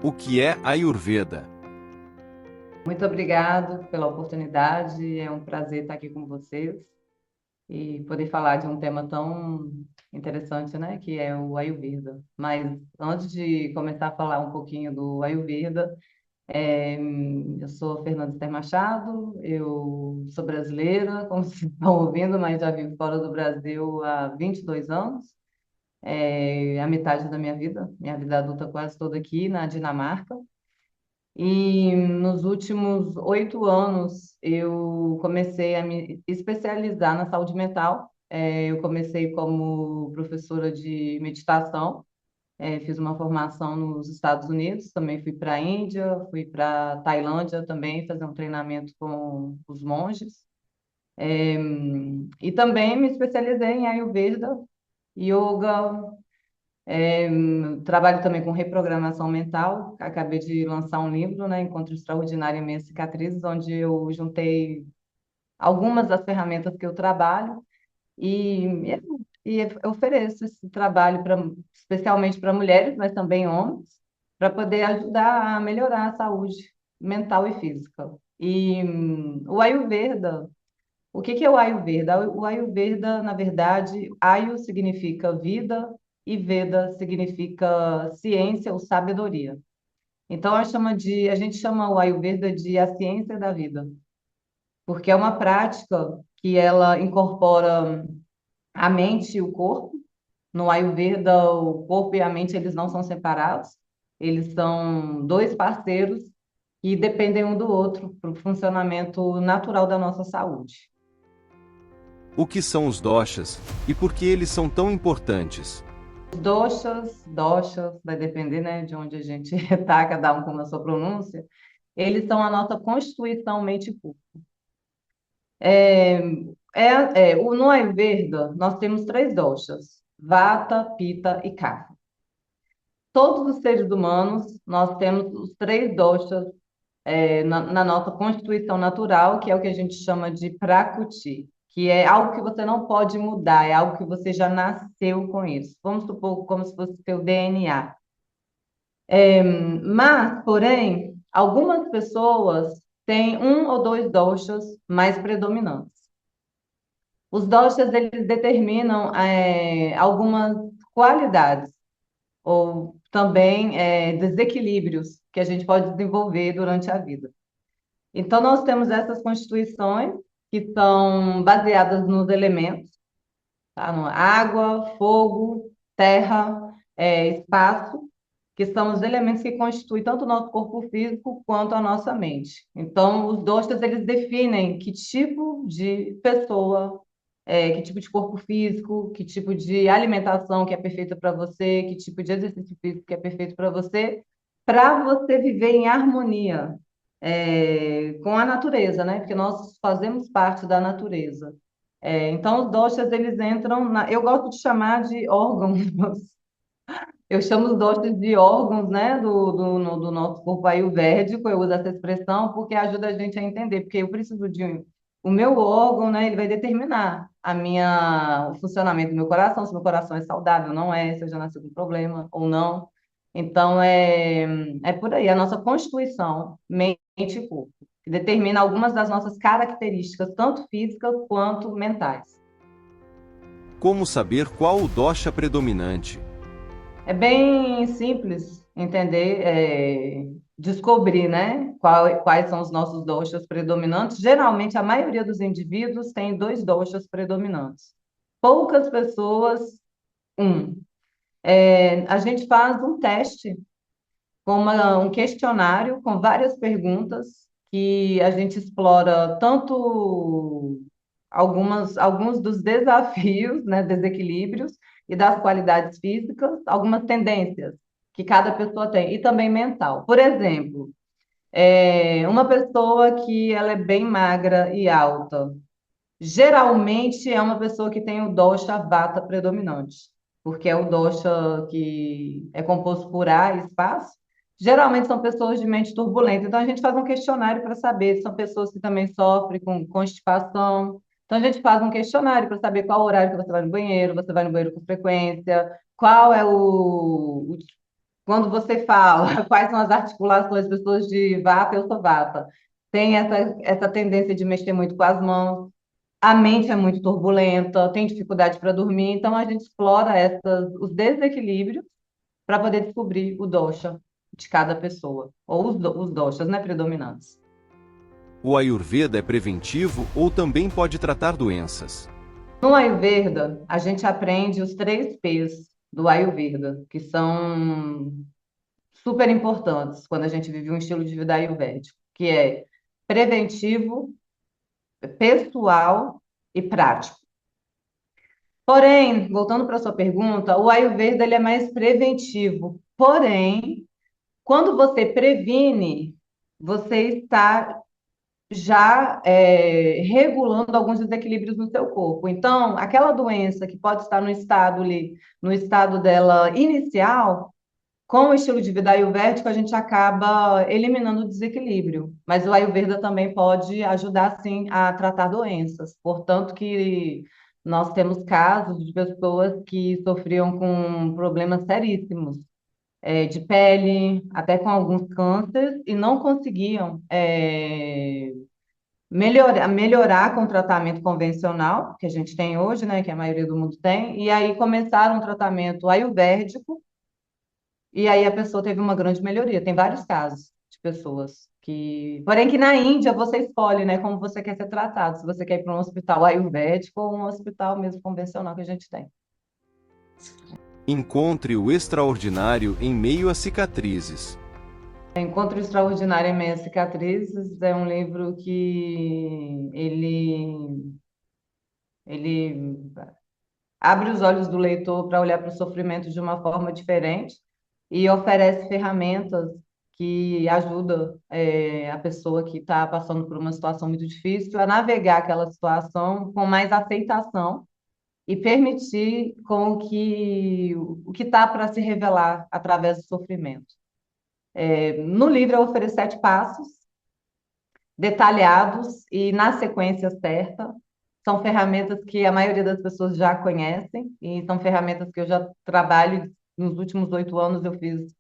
O que é Ayurveda? Muito obrigado pela oportunidade. É um prazer estar aqui com vocês e poder falar de um tema tão interessante, né, que é o Ayurveda. Mas antes de começar a falar um pouquinho do Ayurveda, eu sou Fernanda Esther Machado, eu sou brasileira, como vocês estão ouvindo, mas já vivo fora do Brasil há 22 anos. A metade da minha vida adulta quase toda aqui na Dinamarca. E nos últimos 8 anos eu comecei a me especializar na saúde mental. Eu comecei como professora de meditação, fiz uma formação nos Estados Unidos, também fui para a Índia, fui para Tailândia também fazer um treinamento com os monges. E também me especializei em Ayurveda, Yoga, trabalho também com reprogramação mental. Acabei de lançar um livro, né, Encontro Extraordinário em Meias Cicatrizes, onde eu juntei algumas das ferramentas que eu trabalho e, e ofereço esse trabalho especialmente para mulheres, mas também homens, para poder ajudar a melhorar a saúde mental e física. O Ayurveda, o que que é o Ayurveda? O Ayurveda, na verdade, Ayu significa vida e Veda significa ciência ou sabedoria. Então, a gente chama o Ayurveda de a ciência da vida, porque é uma prática que ela incorpora a mente e o corpo. No Ayurveda, o corpo e a mente eles não são separados, eles são dois parceiros que dependem um do outro para o funcionamento natural da nossa saúde. O que são os doshas e por que eles são tão importantes? Doshas, vai depender, né, de onde a gente está, cada um com a sua pronúncia, eles são a nossa constituição mente e corpo. É, no Ayurveda, nós temos três doshas, Vata, Pitta e Kapha. Todos os seres humanos, nós temos os três doshas na nossa constituição natural, que é o que a gente chama de Prakriti, que é algo que você não pode mudar, é algo que você já nasceu com isso. Vamos supor como se fosse seu DNA. Mas, porém, algumas pessoas têm um ou dois doshas mais predominantes. Os doshas, eles determinam algumas qualidades ou também desequilíbrios que a gente pode desenvolver durante a vida. Então, nós temos essas constituições que são baseadas nos elementos, tá? No água, fogo, terra, espaço, que são os elementos que constituem tanto o nosso corpo físico quanto a nossa mente. Então, os doshas, eles definem que tipo de pessoa, que tipo de corpo físico, que tipo de alimentação que é perfeita para você, que tipo de exercício físico que é perfeito para você viver em harmonia, com a natureza, né? Porque nós fazemos parte da natureza. Então, os doshas, eles entram eu gosto de chamar de órgãos. Eu chamo os doshas de órgãos, né, do nosso corpo ayurvédico. Eu uso essa expressão porque ajuda a gente a entender, porque eu preciso o meu órgão, né, ele vai determinar o funcionamento do meu coração, se meu coração é saudável ou não é, se eu já nasci com problema ou não. Então, é por aí, a nossa constituição, mente e corpo, que determina algumas das nossas características, tanto físicas quanto mentais. Como saber qual o dosha predominante? É bem simples entender, descobrir, né, quais são os nossos doshas predominantes. Geralmente, a maioria dos indivíduos tem dois doshas predominantes. Poucas pessoas, um. A gente faz um teste com um questionário com várias perguntas que a gente explora tanto alguns dos desafios, né, desequilíbrios e das qualidades físicas, algumas tendências que cada pessoa tem e também mental. Por exemplo, uma pessoa que ela é bem magra e alta, geralmente é uma pessoa que tem o dosha vata predominante, porque é o dosha que é composto por ar e espaço. Geralmente são pessoas de mente turbulenta. Então a gente faz um questionário para saber se são pessoas que também sofrem com constipação. Então a gente faz um questionário para saber qual o horário que você vai no banheiro com frequência, qual é Quando você fala quais são as articulações, pessoas de vata, eu sou vata. Tem essa tendência de mexer muito com as mãos. A mente é muito turbulenta, tem dificuldade para dormir. Então, a gente explora os desequilíbrios para poder descobrir o dosha de cada pessoa, ou os doshas, né, predominantes. O Ayurveda é preventivo ou também pode tratar doenças? No Ayurveda, a gente aprende os 3 P's do Ayurveda, que são super importantes quando a gente vive um estilo de vida ayurvédico, que é preventivo, pessoal e prático. Porém, voltando para a sua pergunta, o Ayurveda ele é mais preventivo. Porém, quando você previne, você está já regulando alguns desequilíbrios no seu corpo. Então, aquela doença que pode estar no estado ali, no estado dela inicial, com o estilo de vida ayurvédico, a gente acaba eliminando o desequilíbrio. Mas o Ayurveda também pode ajudar, sim, a tratar doenças. Portanto, que nós temos casos de pessoas que sofriam com problemas seríssimos, de pele, até com alguns cânceres, e não conseguiam, melhorar com o tratamento convencional, que a gente tem hoje, né, que a maioria do mundo tem, e aí começaram um tratamento ayurvédico, e aí a pessoa teve uma grande melhoria. Tem vários casos de pessoas que. Porém, que na Índia você escolhe, né, como você quer ser tratado, se você quer ir para um hospital ayurvédico ou um hospital mesmo convencional que a gente tem. Encontre o extraordinário em meio a cicatrizes. Encontro Extraordinário em Meias Cicatrizes é um livro que ele abre os olhos do leitor para olhar para o sofrimento de uma forma diferente e oferece ferramentas que ajudam a pessoa que está passando por uma situação muito difícil a navegar aquela situação com mais aceitação e permitir com que o que está para se revelar através do sofrimento. No livro eu ofereço 7 passos detalhados e na sequência certa. São ferramentas que a maioria das pessoas já conhecem e são ferramentas que eu já trabalho. Nos últimos 8 anos eu fiz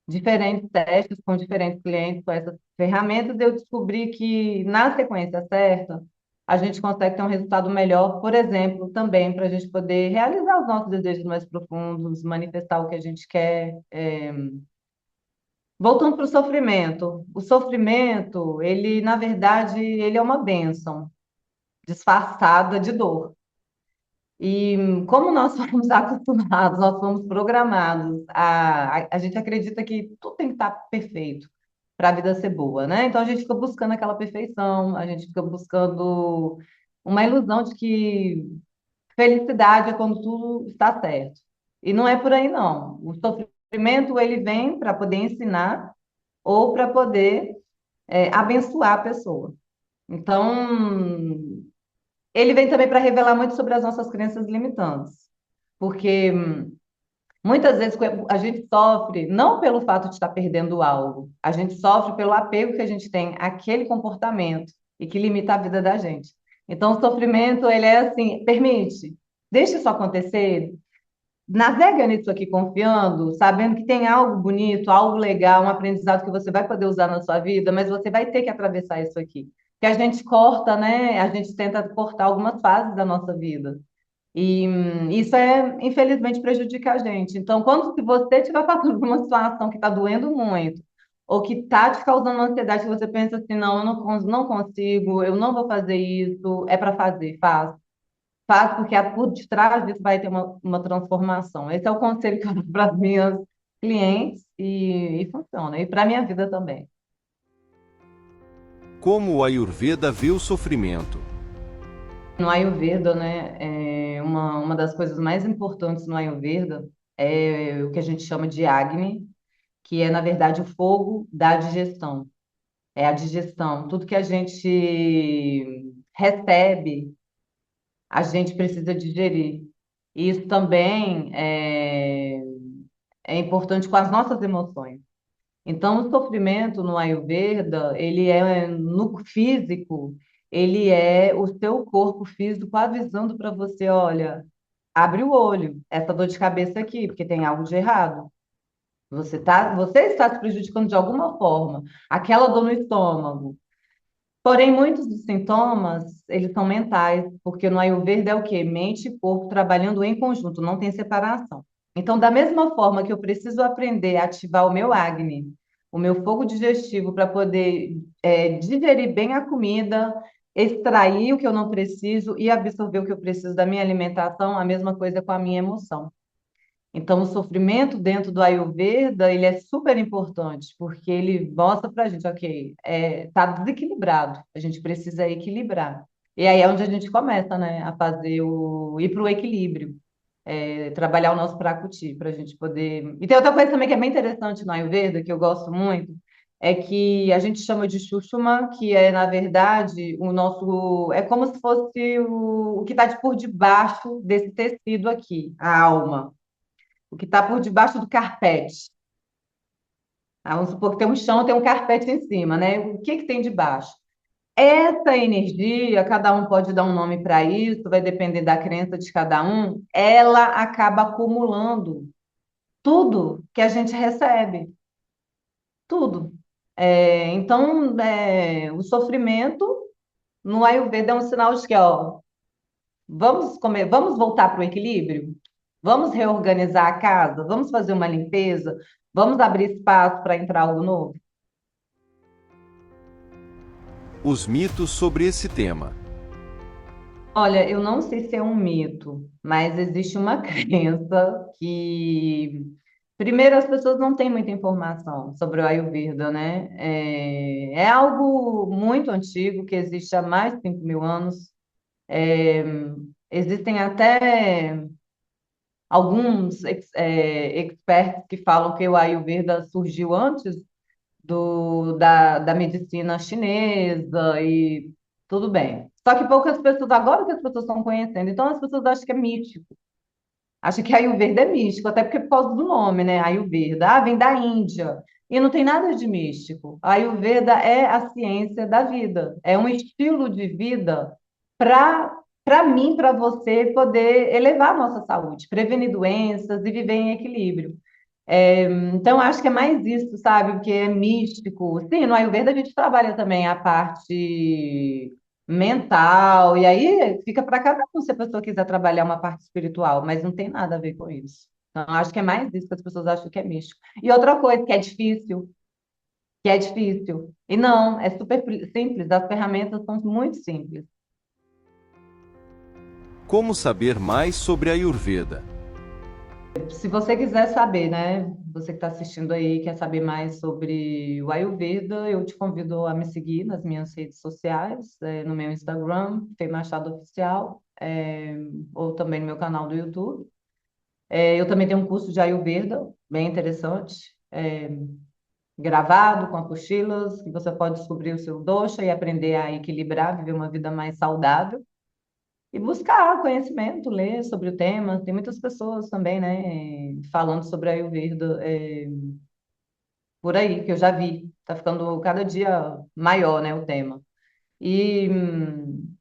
diferentes testes com diferentes clientes com essas ferramentas e eu descobri que na sequência certa a gente consegue ter um resultado melhor, por exemplo, também para a gente poder realizar os nossos desejos mais profundos, manifestar o que a gente quer. Voltando para o sofrimento, ele, na verdade, ele é uma bênção disfarçada de dor. E como nós fomos acostumados, nós fomos programados, a gente acredita que tudo tem que estar perfeito para a vida ser boa, né? Então a gente fica buscando aquela perfeição, a gente fica buscando uma ilusão de que felicidade é quando tudo está certo. E não é por aí, não. O sofrimento, ele vem para poder ensinar ou para poder abençoar a pessoa. Então, ele vem também para revelar muito sobre as nossas crenças limitantes, porque muitas vezes a gente sofre não pelo fato de estar perdendo algo, a gente sofre pelo apego que a gente tem àquele comportamento e que limita a vida da gente. Então, o sofrimento, ele é assim, permite, deixa isso acontecer, navega nisso aqui confiando, sabendo que tem algo bonito, algo legal, um aprendizado que você vai poder usar na sua vida, mas você vai ter que atravessar isso aqui. Que a gente corta, né? A gente tenta cortar algumas fases da nossa vida. E isso infelizmente, prejudica a gente. Então, quando que você estiver passando por uma situação que está doendo muito, ou que está te causando uma ansiedade, que você pensa assim, não, eu não consigo, eu não vou fazer isso, é para fazer, faz. Faz porque por detrás disso vai ter uma transformação. Esse é o conselho que eu dou para as minhas clientes e funciona. E para a minha vida também. Como o Ayurveda vê o sofrimento? No Ayurveda, né, uma das coisas mais importantes no Ayurveda é o que a gente chama de Agni, que é, na verdade, o fogo da digestão. É a digestão. Tudo que a gente recebe, a gente precisa digerir. E isso também é importante com as nossas emoções. Então, o sofrimento no Ayurveda, ele é no físico, ele é o seu corpo físico avisando para você, olha, abre o olho, essa dor de cabeça aqui, porque tem algo de errado. Você está se prejudicando de alguma forma. Aquela dor no estômago. Porém, muitos dos sintomas, eles são mentais, porque no Ayurveda é o quê? Mente e corpo trabalhando em conjunto, não tem separação. Então, da mesma forma que eu preciso aprender a ativar o meu Agni, o meu fogo digestivo, para poder digerir bem a comida, extrair o que eu não preciso e absorver o que eu preciso da minha alimentação, a mesma coisa com a minha emoção. Então, o sofrimento dentro do Ayurveda, ele é super importante, porque ele mostra para a gente, ok, tá desequilibrado, a gente precisa equilibrar. E aí é onde a gente começa, né, a fazer ir para o equilíbrio, trabalhar o nosso Prakriti, para a gente poder... E tem outra coisa também que é bem interessante no Ayurveda, que eu gosto muito, é que a gente chama de Sushumna, que é, na verdade, o nosso... É como se fosse o que está por debaixo desse tecido aqui, a alma, o que está por debaixo do carpete. Vamos supor que tem um chão, tem um carpete em cima, né? O que que tem debaixo? Essa energia, cada um pode dar um nome para isso, vai depender da crença de cada um, ela acaba acumulando tudo que a gente recebe, tudo. Então, o sofrimento no Ayurveda é um sinal de que, ó, vamos comer, vamos voltar para o equilíbrio? Vamos reorganizar a casa? Vamos fazer uma limpeza? Vamos abrir espaço para entrar algo novo? Os mitos sobre esse tema. Olha, eu não sei se é um mito, mas existe uma crença que, primeiro, as pessoas não têm muita informação sobre o Ayurveda, né? É algo muito antigo, que existe há mais de 5.000 anos. É, existem até alguns experts que falam que o Ayurveda surgiu antes da medicina chinesa e tudo bem. Só que poucas pessoas, agora que as pessoas estão conhecendo, então as pessoas acham que é místico. Acham que Ayurveda é místico, até porque por causa do nome, né? Ayurveda, vem da Índia. E não tem nada de místico. A Ayurveda é a ciência da vida, é um estilo de vida para mim, para você poder elevar a nossa saúde, prevenir doenças e viver em equilíbrio. Então, acho que é mais isso, sabe? Porque é místico. Sim, no Ayurveda a gente trabalha também a parte mental, e aí fica para cada um se a pessoa quiser trabalhar uma parte espiritual, mas não tem nada a ver com isso. Então, acho que é mais isso que as pessoas acham que é místico. E outra coisa que é difícil. E não, é super simples, as ferramentas são muito simples. Como saber mais sobre a Ayurveda? Se você quiser saber, né? Você que está assistindo aí, quer saber mais sobre o Ayurveda, eu te convido a me seguir nas minhas redes sociais, no meu Instagram, Fê Machado Oficial, ou também no meu canal do YouTube. Eu também tenho um curso de Ayurveda, bem interessante, gravado com apostilas, que você pode descobrir o seu dosha e aprender a equilibrar, viver uma vida mais saudável. E buscar conhecimento, ler sobre o tema. Tem muitas pessoas também, né, falando sobre a Ayurveda, por aí, que eu já vi. Está ficando cada dia maior, né, o tema. E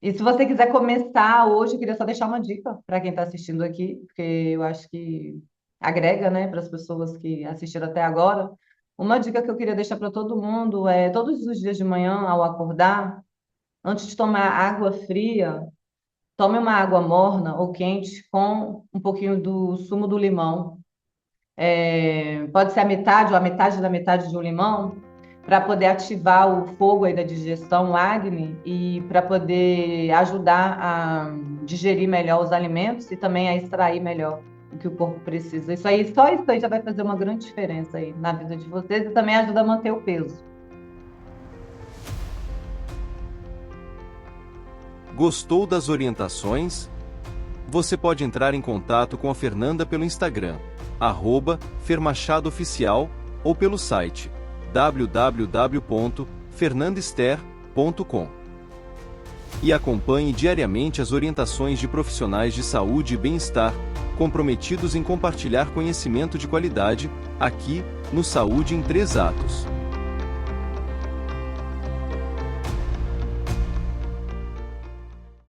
se você quiser começar hoje, eu queria só deixar uma dica para quem está assistindo aqui, porque eu acho que agrega, né, para as pessoas que assistiram até agora. Uma dica que eu queria deixar para todo mundo é, todos os dias de manhã, ao acordar, antes de tomar água fria, tome uma água morna ou quente com um pouquinho do sumo do limão. Pode ser a metade ou a metade da metade de um limão, para poder ativar o fogo aí da digestão, o Agni, e para poder ajudar a digerir melhor os alimentos e também a extrair melhor o que o corpo precisa. Isso aí, só isso aí já vai fazer uma grande diferença aí na vida de vocês e também ajuda a manter o peso. Gostou das orientações? Você pode entrar em contato com a Fernanda pelo Instagram, @fermachadoOficial, ou pelo site www.fernandester.com. E acompanhe diariamente as orientações de profissionais de saúde e bem-estar, comprometidos em compartilhar conhecimento de qualidade, aqui, no Saúde em 3 Atos.